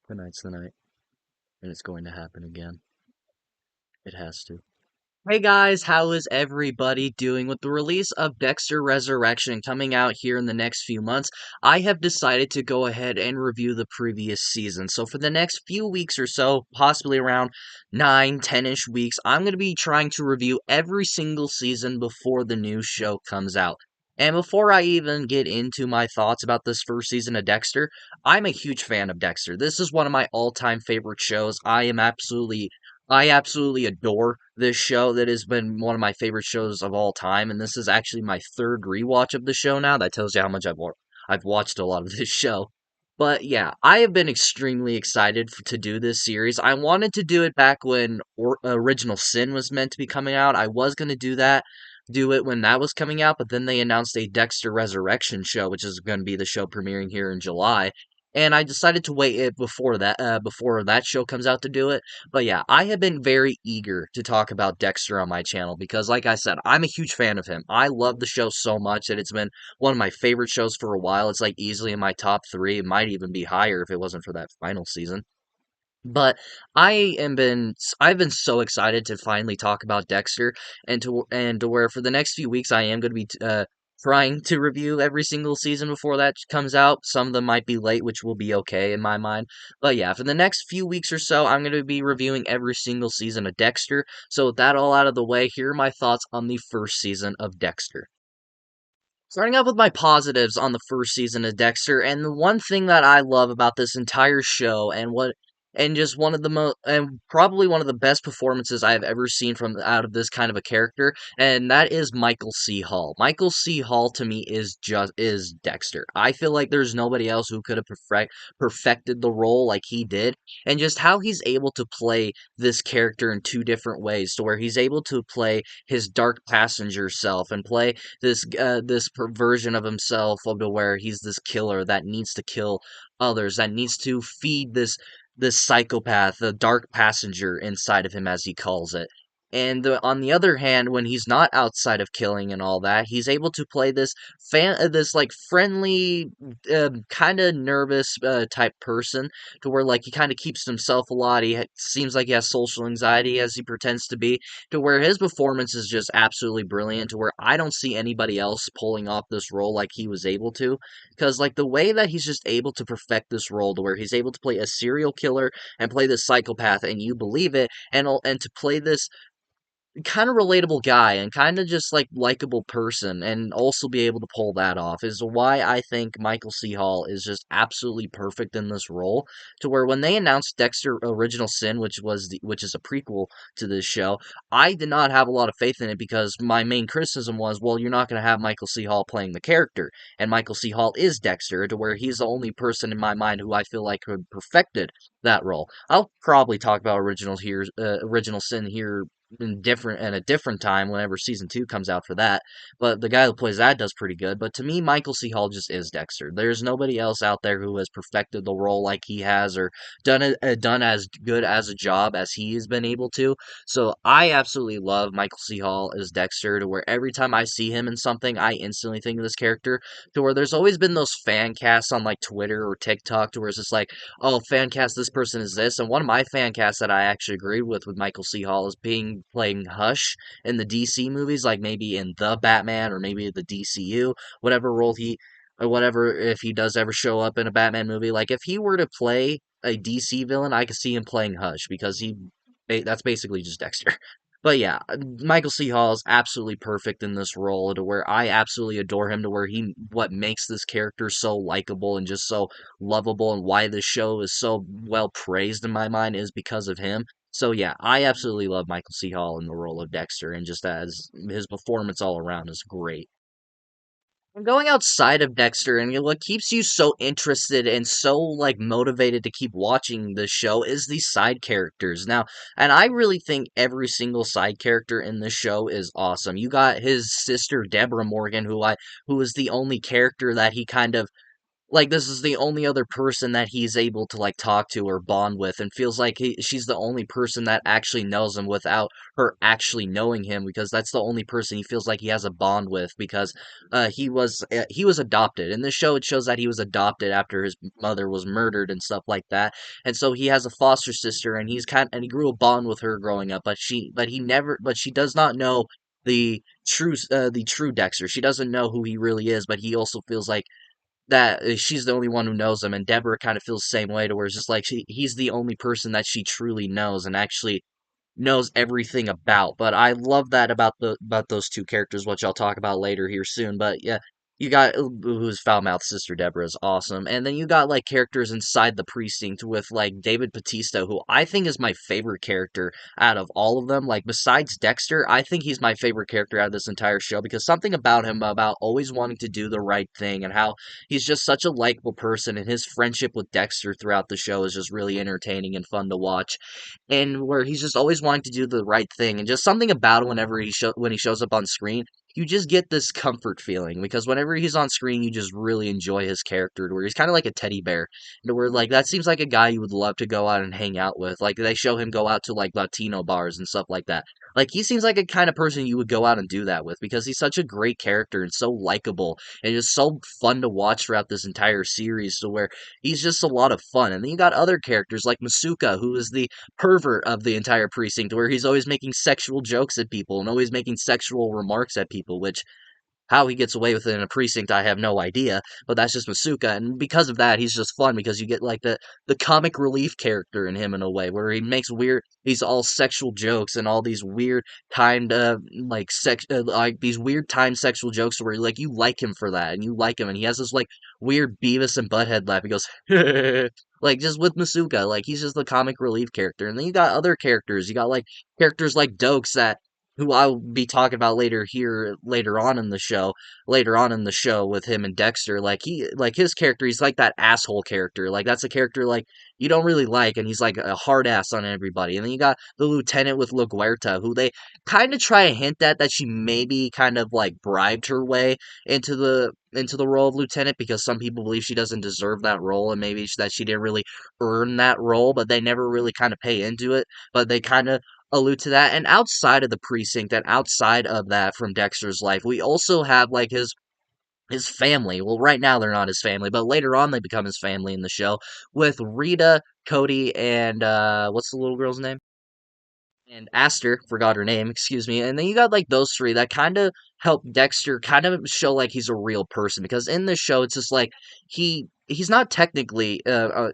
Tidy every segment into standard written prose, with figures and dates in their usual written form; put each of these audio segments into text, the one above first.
Tonight's the night, and it's going to happen again. It has to. Hey guys, how is everybody doing? With the release of Dexter Resurrection coming out here in the next few months, I have decided to go ahead and review the previous season. So for the next few weeks or so, possibly around 9, 10-ish weeks, I'm going to be trying to review every single season before the new show comes out. And before I even get into my thoughts about this first season of Dexter, I'm a huge fan of Dexter. This is one of my all-time favorite shows. I absolutely adore this show. That has been one of my favorite shows of all time, and this is actually my third rewatch of the show now. That tells you how much I've watched a lot of this show. But yeah, I have been extremely excited to do this series. I wanted to do it back when Original Sin was meant to be coming out. I was going to do it when that was coming out, but then they announced a Dexter Resurrection show, which is going to be the show premiering here in July. And I decided to wait it before that show comes out to do it. But yeah, I have been very eager to talk about Dexter on my channel because, like I said, I'm a huge fan of him. I love the show so much that it's been one of my favorite shows for a while. It's like easily in my top three. It might even be higher if it wasn't for that final season. But I've been so excited to finally talk about Dexter and to where for the next few weeks I am going to be trying to review every single season before that comes out. Some of them might be late, which will be okay in my mind. But yeah, for the next few weeks or so, I'm going to be reviewing every single season of Dexter. So with that all out of the way, here are my thoughts on the first season of Dexter. Starting off with my positives on the first season of Dexter, and the one thing that I love about this entire show, and just one of the most, and probably one of the best performances I have ever seen from out of this kind of a character, and that is Michael C. Hall. Michael C. Hall to me is Dexter. I feel like there's nobody else who could have perfected the role like he did, and just how he's able to play this character in two different ways, to where he's able to play his dark passenger self and play this perversion of himself of to where he's this killer that needs to kill others, that needs to feed this psychopath, the dark passenger inside of him, as he calls it. And on the other hand, when he's not outside of killing and all that, he's able to play this like friendly, kind of nervous type person, to where like he kind of keeps to himself a lot. Seems like he has social anxiety as he pretends to be, to where his performance is just absolutely brilliant, to where I don't see anybody else pulling off this role like he was able to, because like the way that he's just able to perfect this role, to where he's able to play a serial killer and play this psychopath and you believe it, and to play this kind of relatable guy and kind of just like likable person and also be able to pull that off is why I think Michael C. Hall is just absolutely perfect in this role, to where when they announced Dexter Original Sin, which is a prequel to this show, I did not have a lot of faith in it because my main criticism was, well, you're not going to have Michael C. Hall playing the character, and Michael C. Hall is Dexter, to where he's the only person in my mind who I feel like could perfected that role. I'll probably talk about Original Sin here in a different time whenever season 2 comes out for that. But the guy who plays that does pretty good. But to me, Michael C. Hall just is Dexter. There's nobody else out there who has perfected the role like he has, or done as good as a job as he has been able to. So I absolutely love Michael C. Hall as Dexter, to where every time I see him in something, I instantly think of this character. To where there's always been those fan casts on like Twitter or TikTok, to where it's just like, oh, fan cast this person is this. And one of my fan casts that I actually agreed with Michael C. Hall is being playing Hush in the DC movies, like maybe in the Batman or maybe the DCU, whatever role he or whatever, if he does ever show up in a Batman movie. Like if he were to play a DC villain, I could see him playing Hush because that's basically just Dexter. But yeah, Michael C. Hall is absolutely perfect in this role, to where I absolutely adore him, to where what makes this character so likable and just so lovable, and why this show is so well praised in my mind is because of him. So yeah, I absolutely love Michael C. Hall in the role of Dexter, and just as his performance all around is great. And going outside of Dexter, and what keeps you so interested and so like motivated to keep watching this show is these side characters. Now, and I really think every single side character in this show is awesome. You got his sister Deborah Morgan, who is the only character that he kind of like this is the only other person that he's able to like talk to or bond with, and feels like she's the only person that actually knows him without her actually knowing him, because that's the only person he feels like he has a bond with, because he was adopted. In this show it shows that he was adopted after his mother was murdered and stuff like that, and so he has a foster sister, and he grew a bond with her growing up, but she does not know the true Dexter. She doesn't know who he really is, but he also feels like that she's the only one who knows him, and Deborah kind of feels the same way, to where it's just like he's the only person that she truly knows and actually knows everything about. But I love that about those two characters, which I'll talk about later here soon. But yeah, you got who's foul mouth sister Deborah is awesome, and then you got like characters inside the precinct with like David Batista, who I think is my favorite character out of all of them. Like besides Dexter, I think he's my favorite character out of this entire show, because something about him, about always wanting to do the right thing, and how he's just such a likable person, and his friendship with Dexter throughout the show is just really entertaining and fun to watch, and where he's just always wanting to do the right thing, and just something about it whenever when he shows up on screen, you just get this comfort feeling, because whenever he's on screen you just really enjoy his character, to where he's kind of like a teddy bear, to where like that seems like a guy you would love to go out and hang out with. Like they show him go out to like Latino bars and stuff like that. Like he seems like a kind of person you would go out and do that with, because he's such a great character and so likable, and just so fun to watch throughout this entire series, to where he's just a lot of fun. And then you got other characters like Masuka, who is the pervert of the entire precinct, where he's always making sexual jokes at people and always making sexual remarks at people, which how he gets away with it in a precinct, I have no idea, but that's just Masuka, and because of that, he's just fun, because you get like the comic relief character in him in a way, where he makes weird, he's all sexual jokes and all these weird timed like these weird timed sexual jokes, where like you like him for that, and you like him, and he has this like weird Beavis and Butthead laugh. He goes like just with Masuka, like he's just the comic relief character, and then you got other characters. You got like characters like Dokes, that who I'll be talking about later on in the show with him and Dexter. Like like his character, he's like that asshole character. Like that's a character like you don't really like, and he's like a hard ass on everybody. And then you got the lieutenant with LaGuerta, who they kind of try to hint at that she maybe kind of like bribed her way into the role of lieutenant, because some people believe she doesn't deserve that role, and maybe that she didn't really earn that role, but they never really kind of pay into it. But they kind of allude to that. And outside of the precinct, and outside of that from Dexter's life, we also have like his family. Well, right now they're not his family, but later on they become his family in the show, with Rita, Cody, and what's the little girl's name? And Aster, forgot her name, excuse me. And then you got like those three that kind of help Dexter kind of show like he's a real person, because in this show it's just like he's not technically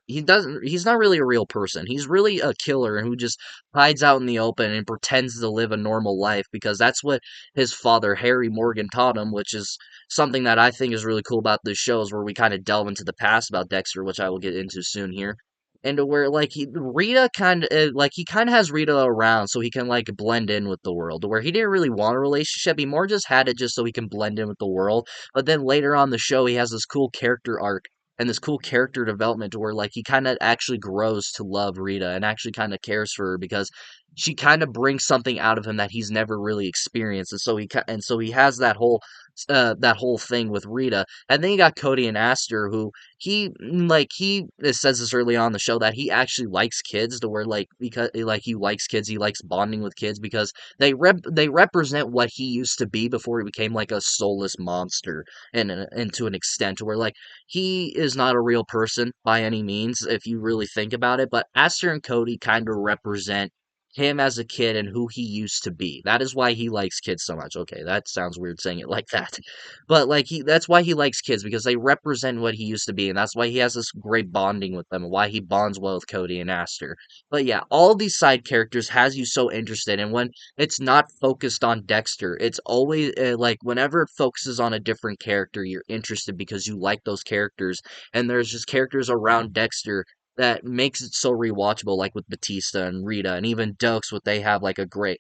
he's not really a real person. He's really a killer who just hides out in the open and pretends to live a normal life, because that's what his father Harry Morgan taught him, which is something that I think is really cool about this show, is where we kind of delve into the past about Dexter, which I will get into soon here, and to where like Rita kind of like he kind of has Rita around so he can like blend in with the world. To where he didn't really want a relationship, he more just had it just so he can blend in with the world. But then later on the show, he has this cool character arc and this cool character development, to where like he kind of actually grows to love Rita and actually kind of cares for her, because she kind of brings something out of him that he's never really experienced, and so he has that whole thing with Rita. And then you got Cody and Aster, who he it says this early on in the show that he actually likes kids, to where like because like he likes kids, he likes bonding with kids, because they represent what he used to be before he became like a soulless monster, and to an extent where like he is not a real person by any means if you really think about it. But Aster and Cody kind of represent him as a kid and who he used to be. That is why he likes kids so much. Okay, that sounds weird saying it like that. But like that's why he likes kids, because they represent what he used to be, and that's why he has this great bonding with them, and why he bonds well with Cody and Aster. But yeah, all these side characters has you so interested, and when it's not focused on Dexter, it's always like whenever it focuses on a different character, you're interested because you like those characters, and there's just characters around Dexter that makes it so rewatchable, like with Batista and Rita, and even Dokes. What they have like a great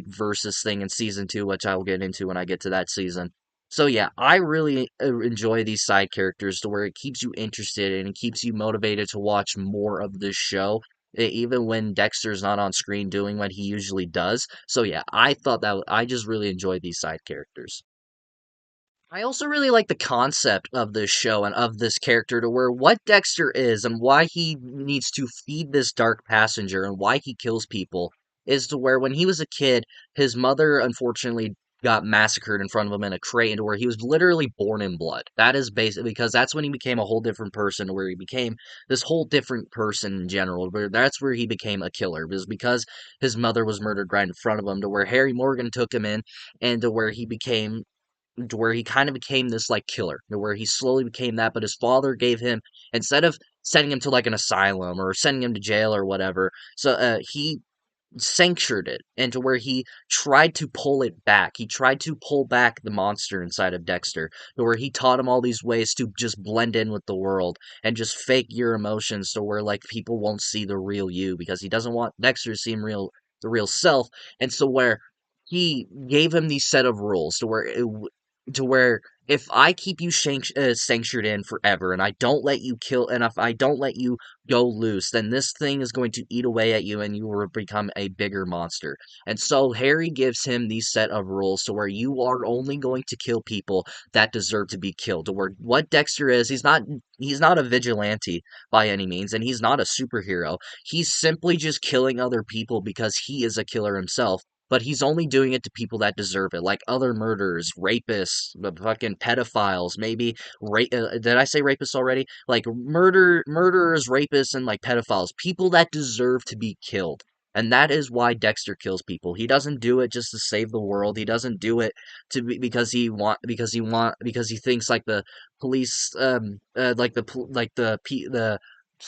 versus thing in season two, which I will get into when I get to that season. So yeah, I really enjoy these side characters, to where it keeps you interested and it keeps you motivated to watch more of this show, even when Dexter's not on screen doing what he usually does. So yeah, I thought that I just really enjoyed these side characters. I also really like the concept of this show and of this character to where what Dexter is and why he needs to feed this dark passenger and why he kills people is to where when he was a kid, his mother unfortunately got massacred in front of him in a crate into where he was literally born in blood. That is basically because that's when he became a whole different person, where he became this whole different person in general, where that's where he became a killer. It was because his mother was murdered right in front of him to where Harry Morgan took him in and to where he became to where he kind of became this like killer, to where he slowly became that. But his father gave him, instead of sending him to like an asylum or sending him to jail or whatever, so he sanctured it into where he tried to pull it back. He tried to pull back the monster inside of Dexter, to where he taught him all these ways to just blend in with the world and just fake your emotions to where like people won't see the real you because he doesn't want Dexter to see him real the real self. And so where he gave him these set of rules to where to where if I keep you sanctured in forever and I don't let you kill and if I don't let you go loose, then this thing is going to eat away at you and you will become a bigger monster. And so Harry gives him these set of rules to where you are only going to kill people that deserve to be killed. To where what Dexter is, he's not a vigilante by any means, and he's not a superhero. He's simply just killing other people because he is a killer himself. But he's only doing it to people that deserve it, like other murderers, rapists, the fucking pedophiles, maybe. Did I say rapists already? Like murderers, rapists, and like pedophiles, people that deserve to be killed. And that is why Dexter kills people. He doesn't do it just to save the world. He doesn't do it because he thinks like the police the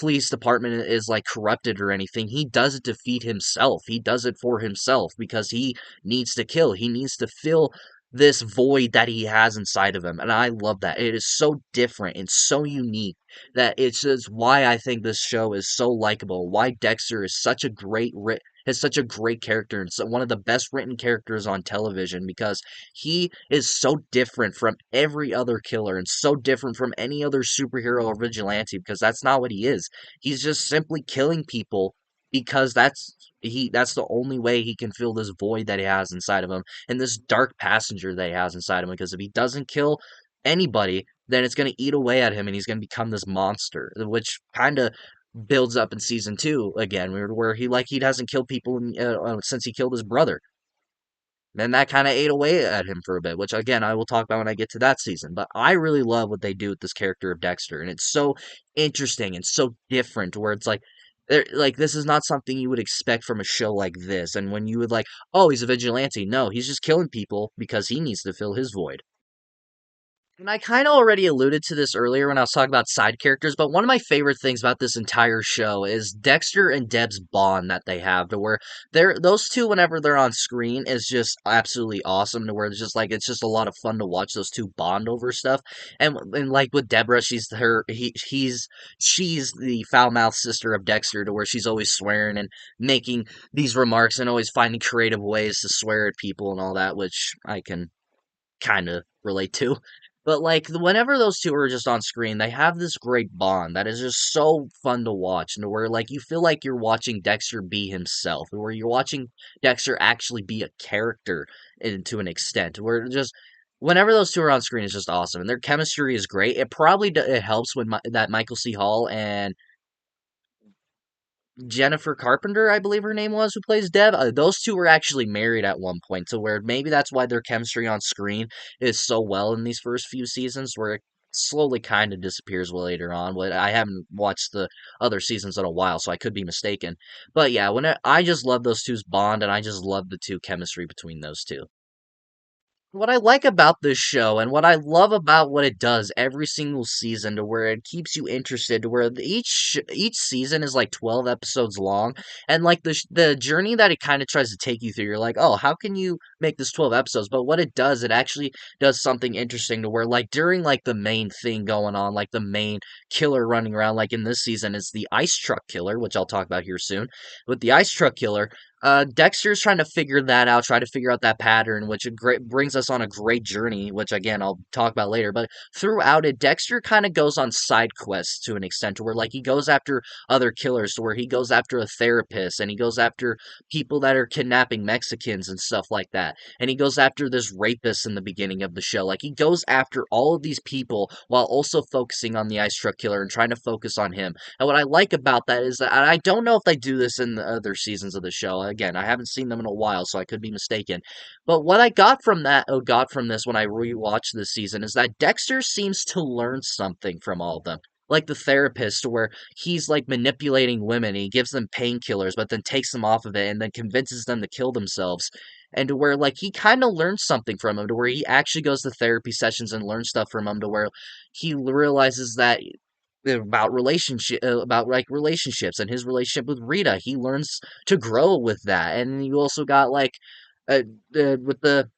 police department is like corrupted or anything. He does it to feed himself. He does it for himself because he needs to kill. He needs to fill this void that he has inside of him. And I love that. It is so different and so unique that it's just why I think this show is so likable. Why Dexter is such a is such a great character and so one of the best written characters on television because he is so different from every other killer and so different from any other superhero or vigilante because that's not what he is. He's just simply killing people because that's the only way he can fill this void that he has inside of him and this dark passenger that he has inside of him because if he doesn't kill anybody, then it's going to eat away at him and he's going to become this monster, which kind of builds up in season 2 again where he doesn't kill people since he killed his brother. Then that kind of ate away at him for a bit, which again I will talk about when I get to that season. But I really love what they do with this character of Dexter, and it's so interesting and so different. Where it's like, like this is not something you would expect from a show like this. And when you would like, oh, he's a vigilante. No, he's just killing people because he needs to fill his void. And I kind of already alluded to this earlier when I was talking about side characters, but one of my favorite things about this entire show is Dexter and Deb's bond that they have, to where those two, whenever they're on screen, is just absolutely awesome. To where it's just a lot of fun to watch those two bond over stuff. And like with Deborah, she's the foul mouthed sister of Dexter, to where she's always swearing and making these remarks and always finding creative ways to swear at people and all that, which I can kind of relate to. But like whenever those two are just on screen, they have this great bond that is just so fun to watch, and where like you feel like you're watching Dexter be himself, where you're watching Dexter actually be a character to an extent, where just whenever those two are on screen, it's just awesome, and their chemistry is great. It probably it helps when that Michael C. Hall and Jennifer Carpenter, I believe her name was, who plays Deb. Those two were actually married at one point, so where maybe that's why their chemistry on screen is so well in these first few seasons, where it slowly kind of disappears later on. But I haven't watched the other seasons in a while, so I could be mistaken. But yeah, I just love those two's bond, and I just love the two chemistry between those two. What I like about this show and what I love about what it does every single season to where it keeps you interested to where each season is like 12 episodes long and like the journey that it kind of tries to take you through, you're like, "Oh, how can you make this 12 episodes?" But what it does, it actually does something interesting to where like during like the main thing going on, like the main killer running around like in this season is the ice truck killer, which I'll talk about here soon. With the ice truck killer, Dexter's trying to figure that out, try to figure out that pattern, which brings us on a great journey, which again I'll talk about later. But throughout it, Dexter kind of goes on side quests to an extent, to where like he goes after other killers, to where he goes after a therapist, and he goes after people that are kidnapping Mexicans and stuff like that, and he goes after this rapist in the beginning of the show. Like he goes after all of these people while also focusing on the ice truck killer and trying to focus on him. And what I like about that is that I don't know if they do this in the other seasons of the show. Again, I haven't seen them in a while, so I could be mistaken. But what I got from this when I rewatched this season is that Dexter seems to learn something from all of them. Like the therapist, where he's like manipulating women, he gives them painkillers, but then takes them off of it and then convinces them to kill themselves. And to where like he kind of learns something from him, to where he actually goes to therapy sessions and learns stuff from him, to where he realizes that about like relationships and his relationship with Rita. He learns to grow with that, and you also got like uh, with the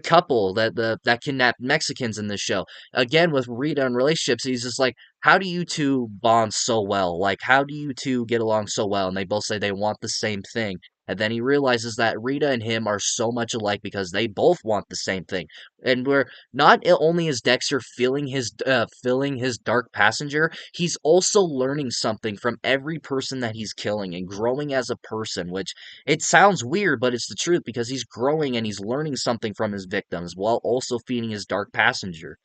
couple that kidnapped Mexicans in this show. Again, with Rita and relationships, he's just like, how do you two bond so well? Like, how do you two get along so well? And they both say they want the same thing. And then he realizes that Rita and him are so much alike because they both want the same thing. And where not only is Dexter filling his dark passenger, he's also learning something from every person that he's killing and growing as a person, which it sounds weird, but it's the truth because he's growing and he's learning something from his victims while also feeding his dark passenger.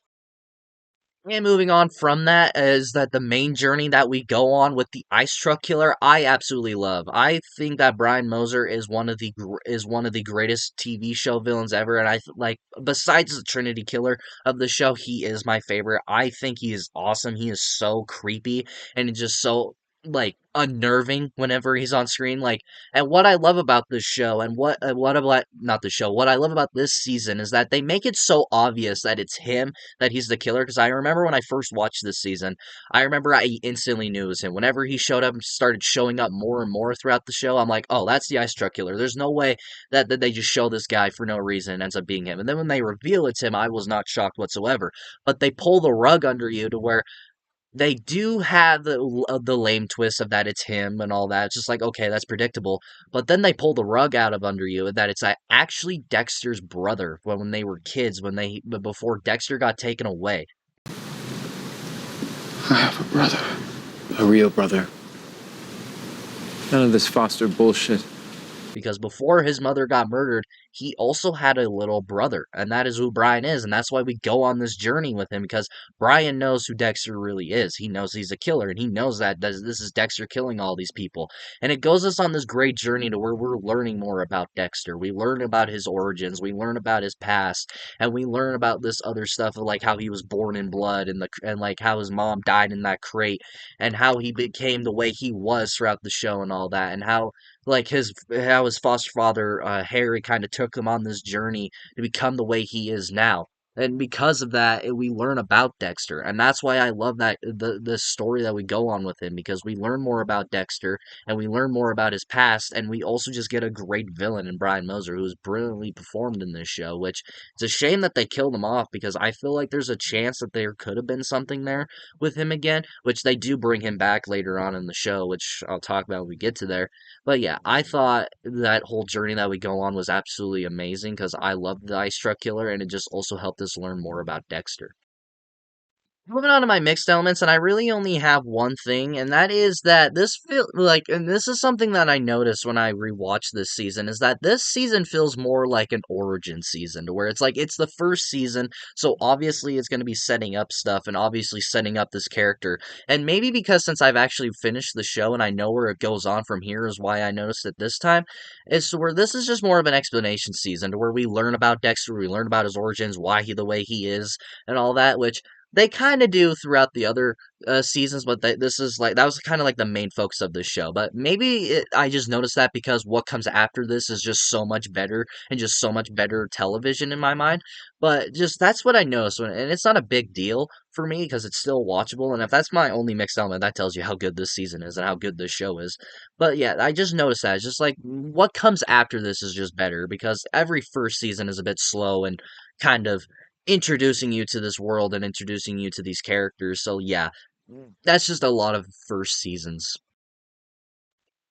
And moving on from that is that the main journey that we go on with the ice truck killer, I absolutely love. I think that Brian Moser is one of the greatest TV show villains ever, and like besides the Trinity Killer of the show, he is my favorite. I think he is awesome. He is so creepy and just so like unnerving whenever he's on screen. Like, and what I love about this show, and what about not the show, what I love about this season is that they make it so obvious that it's him, that he's the killer. Because I remember when I first watched this season, I remember I instantly knew it was him. Whenever he showed up and started showing up more and more throughout the show, I'm like, oh, that's the ice truck killer. There's no way that they just show this guy for no reason and ends up being him. And then when they reveal it's him, I was not shocked whatsoever. But they pull the rug under you to where they do have the lame twist of that it's him and all that. It's just like, okay, that's predictable. But then they pull the rug out of under you that it's actually Dexter's brother when they were kids, before Dexter got taken away. I have a brother. A real brother. None of this foster bullshit. Because before his mother got murdered, he also had a little brother, and that is who Brian is, and that's why we go on this journey with him, because Brian knows who Dexter really is. He knows he's a killer, and he knows that this is Dexter killing all these people. And it goes us on this great journey to where we're learning more about Dexter. We learn about his origins, we learn about his past, and we learn about this other stuff, like how he was born in blood, and like how his mom died in that crate, and how he became the way he was throughout the show and all that, and how his foster father Harry kind of took him on this journey to become the way he is now. And because of that, we learn about Dexter, and that's why I love that the story that we go on with him, because we learn more about Dexter and we learn more about his past, and we also just get a great villain in Brian Moser, who is brilliantly performed in this show. Which it's a shame that they killed him off, because I feel like there's a chance that there could have been something there with him again, which they do bring him back later on in the show, which I'll talk about when we get to there. But yeah, I thought that whole journey that we go on was absolutely amazing because I loved the Ice Truck Killer, and it just also helped us learn more about Dexter. Moving on to my mixed elements, and I really only have one thing, and that is that and this is something that I noticed when I rewatched this season, is that this season feels more like an origin season, to where it's like it's the first season, so obviously it's going to be setting up stuff and obviously setting up this character. And maybe because since I've actually finished the show and I know where it goes on from here is why I noticed it this time, is to where this is just more of an explanation season, to where we learn about Dexter, we learn about his origins, why he the way he is, and all that, which they kind of do throughout the other seasons, but this is like that was kind of like the main focus of this show. But maybe I just noticed that because what comes after this is just so much better and just so much better television in my mind. But just that's what I noticed, and it's not a big deal for me because it's still watchable. And if that's my only mixed element, that tells you how good this season is and how good this show is. But yeah, I just noticed that. It's just like what comes after this is just better because every first season is a bit slow and kind of introducing you to this world and introducing you to these characters. So yeah, that's just a lot of first seasons.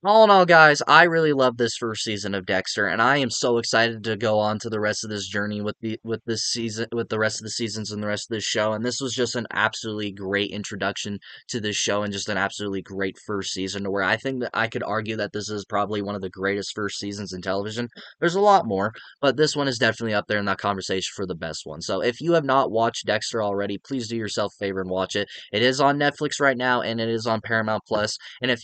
All in all, guys, I really love this first season of Dexter, and I am so excited to go on to the rest of this journey with this season, with the rest of the seasons and the rest of this show. And this was just an absolutely great introduction to this show, and just an absolutely great first season. To where I think that I could argue that this is probably one of the greatest first seasons in television. There's a lot more, but this one is definitely up there in that conversation for the best one. So if you have not watched Dexter already, please do yourself a favor and watch it. It is on Netflix right now, and it is on Paramount Plus. And if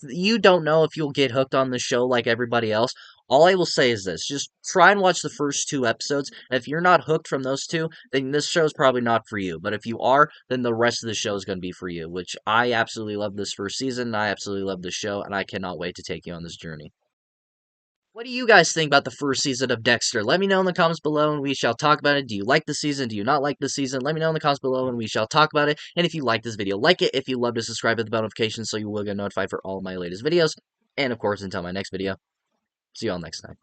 you don't know if you'll get hooked on the show like everybody else, all I will say is this: just try and watch the first two episodes. And if you're not hooked from those two, then this show's probably not for you. But if you are, then the rest of the show is going to be for you, which I absolutely love this first season, and I absolutely love this show, and I cannot wait to take you on this journey. What do you guys think about the first season of Dexter? Let me know in the comments below and we shall talk about it. Do you like the season? Do you not like the season? Let me know in the comments below and we shall talk about it. And if you like this video, like it. If you love to subscribe, hit the bell notification so you will get notified for all of my latest videos. And of course, until my next video, see you all next time.